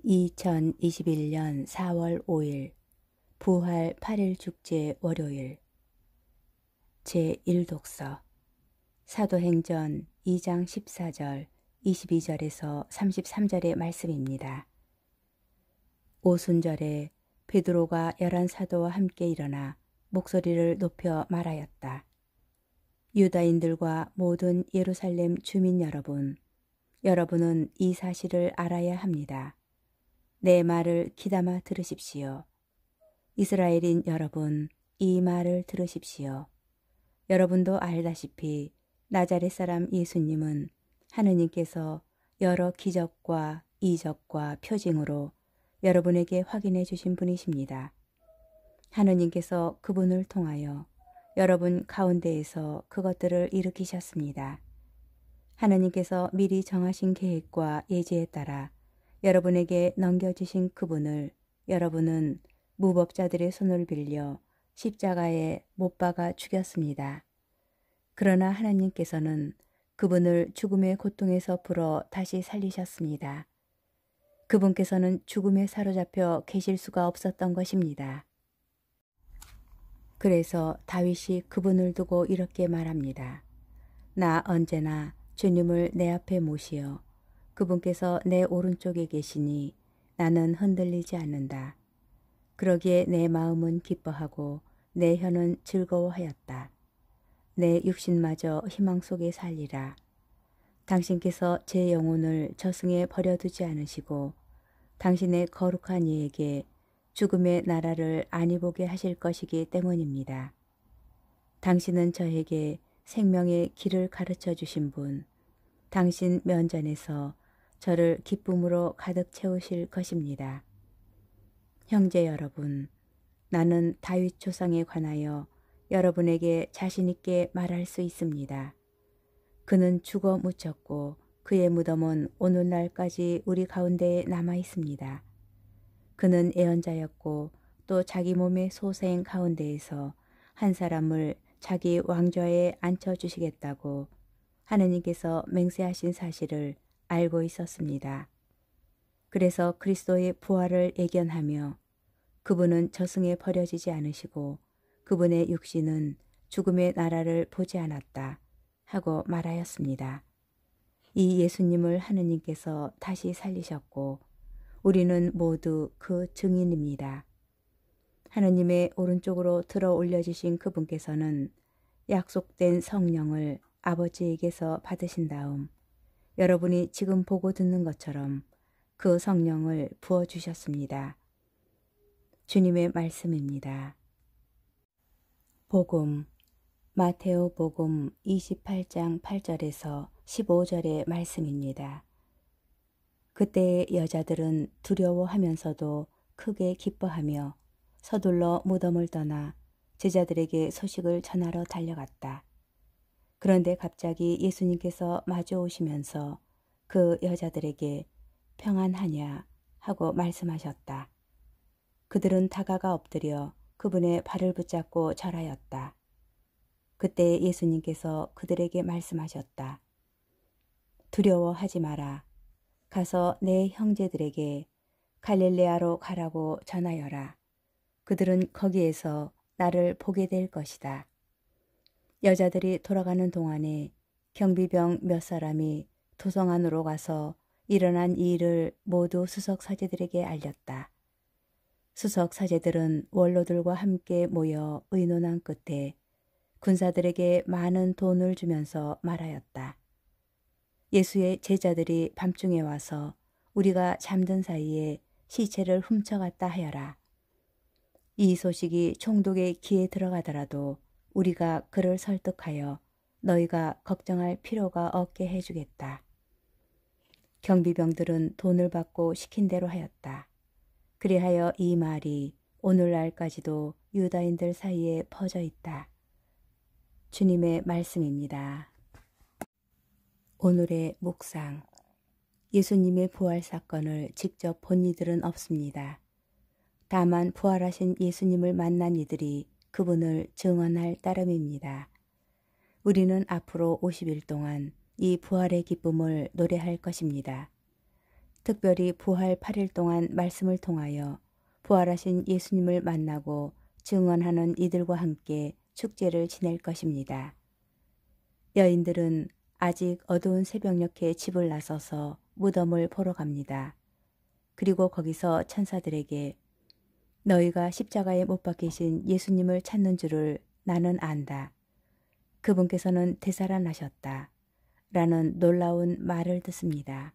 2021년 4월 5일 부활 8일 축제 월요일 제1독서 사도행전 2장 14절 22절에서 33절의 말씀입니다. 오순절에 베드로가 11사도와 함께 일어나 목소리를 높여 말하였다. 유다인들과 모든 예루살렘 주민 여러분, 여러분은 이 사실을 알아야 합니다. 내 말을 귀담아 들으십시오. 이스라엘인 여러분, 이 말을 들으십시오. 여러분도 알다시피 나자렛 사람 예수님은 하느님께서 여러 기적과 이적과 표징으로 여러분에게 확인해 주신 분이십니다. 하느님께서 그분을 통하여 여러분 가운데에서 그것들을 일으키셨습니다. 하느님께서 미리 정하신 계획과 예지에 따라 여러분에게 넘겨주신 그분을 여러분은 무법자들의 손을 빌려 십자가에 못 박아 죽였습니다. 그러나 하나님께서는 그분을 죽음의 고통에서 풀어 다시 살리셨습니다. 그분께서는 죽음에 사로잡혀 계실 수가 없었던 것입니다. 그래서 다윗이 그분을 두고 이렇게 말합니다. 나 언제나 주님을 내 앞에 모시어 그분께서 내 오른쪽에 계시니 나는 흔들리지 않는다. 그러기에 내 마음은 기뻐하고 내 혀는 즐거워하였다. 내 육신마저 희망 속에 살리라. 당신께서 제 영혼을 저승에 버려두지 않으시고 당신의 거룩한 이에게 죽음의 나라를 아니 보게 하실 것이기 때문입니다. 당신은 저에게 생명의 길을 가르쳐 주신 분, 당신 면전에서 저를 기쁨으로 가득 채우실 것입니다. 형제 여러분, 나는 다윗 조상에 관하여 여러분에게 자신 있게 말할 수 있습니다. 그는 죽어 묻혔고 그의 무덤은 오늘날까지 우리 가운데에 남아 있습니다. 그는 애언자였고 또 자기 몸의 소생 가운데에서 한 사람을 자기 왕좌에 앉혀주시겠다고 하느님께서 맹세하신 사실을 알고 있었습니다. 그래서 그리스도의 부활을 예견하며 그분은 저승에 버려지지 않으시고 그분의 육신은 죽음의 나라를 보지 않았다 하고 말하였습니다. 이 예수님을 하느님께서 다시 살리셨고 우리는 모두 그 증인입니다. 하느님의 오른쪽으로 들어 올려주신 그분께서는 약속된 성령을 아버지에게서 받으신 다음 여러분이 지금 보고 듣는 것처럼 그 성령을 부어주셨습니다. 주님의 말씀입니다. 복음 마테오 복음 28장 8절에서 15절의 말씀입니다. 그때의 여자들은 두려워하면서도 크게 기뻐하며 서둘러 무덤을 떠나 제자들에게 소식을 전하러 달려갔다. 그런데 갑자기 예수님께서 마주 오시면서 그 여자들에게 평안하냐 하고 말씀하셨다. 그들은 다가가 엎드려 그분의 발을 붙잡고 절하였다. 그때 예수님께서 그들에게 말씀하셨다. 두려워하지 마라. 가서 내 형제들에게 갈릴레아로 가라고 전하여라. 그들은 거기에서 나를 보게 될 것이다. 여자들이 돌아가는 동안에 경비병 몇 사람이 도성 안으로 가서 일어난 이 일을 모두 수석 사제들에게 알렸다. 수석 사제들은 원로들과 함께 모여 의논한 끝에 군사들에게 많은 돈을 주면서 말하였다. 예수의 제자들이 밤중에 와서 우리가 잠든 사이에 시체를 훔쳐갔다 하여라. 이 소식이 총독의 귀에 들어가더라도 우리가 그를 설득하여 너희가 걱정할 필요가 없게 해주겠다. 경비병들은 돈을 받고 시킨 대로 하였다. 그리하여 이 말이 오늘날까지도 유다인들 사이에 퍼져 있다. 주님의 말씀입니다. 오늘의 묵상. 예수님의 부활 사건을 직접 본 이들은 없습니다. 다만 부활하신 예수님을 만난 이들이 그분을 증언할 따름입니다. 우리는 앞으로 50일 동안 이 부활의 기쁨을 노래할 것입니다. 특별히 부활 8일 동안 말씀을 통하여 부활하신 예수님을 만나고 증언하는 이들과 함께 축제를 지낼 것입니다. 여인들은 아직 어두운 새벽녘에 집을 나서서 무덤을 보러 갑니다. 그리고 거기서 천사들에게 너희가 십자가에 못 박히신 예수님을 찾는 줄을 나는 안다. 그분께서는 되살아나셨다. 라는 놀라운 말을 듣습니다.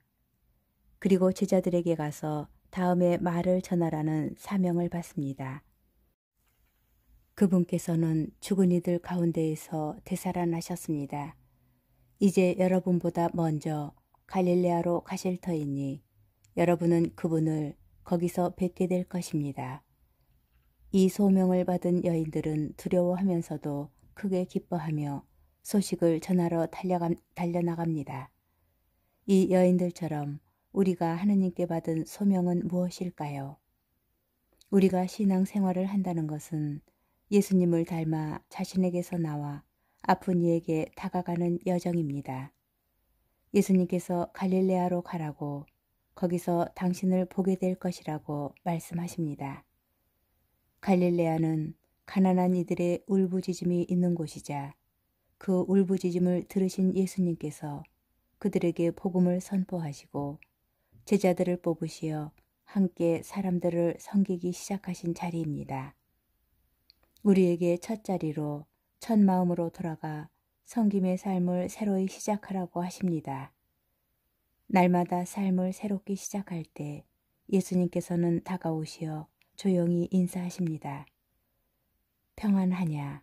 그리고 제자들에게 가서 다음에 말을 전하라는 사명을 받습니다. 그분께서는 죽은 이들 가운데에서 되살아나셨습니다. 이제 여러분보다 먼저 갈릴레아로 가실 터이니 여러분은 그분을 거기서 뵙게 될 것입니다. 이 소명을 받은 여인들은 두려워하면서도 크게 기뻐하며 소식을 전하러 달려나갑니다. 이 여인들처럼 우리가 하느님께 받은 소명은 무엇일까요? 우리가 신앙생활을 한다는 것은 예수님을 닮아 자신에게서 나와 아픈 이에게 다가가는 여정입니다. 예수님께서 갈릴레아로 가라고 거기서 당신을 보게 될 것이라고 말씀하십니다. 갈릴레아는 가난한 이들의 울부짖음이 있는 곳이자 그 울부짖음을 들으신 예수님께서 그들에게 복음을 선포하시고 제자들을 뽑으시어 함께 사람들을 섬기기 시작하신 자리입니다. 우리에게 첫 자리로 첫 마음으로 돌아가 섬김의 삶을 새로이 시작하라고 하십니다. 날마다 삶을 새롭게 시작할 때 예수님께서는 다가오시어 조용히 인사하십니다. 평안하냐?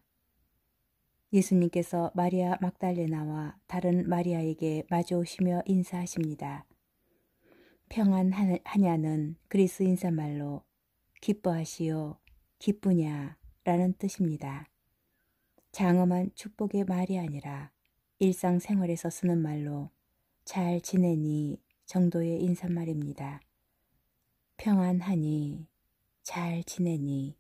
예수님께서 마리아 막달레나와 다른 마리아에게 마주오시며 인사하십니다. 평안하냐는 그리스 인사말로 기뻐하시오, 기쁘냐 라는 뜻입니다. 장엄한 축복의 말이 아니라 일상생활에서 쓰는 말로 잘 지내니 정도의 인사말입니다. 평안하니, 잘 지내니,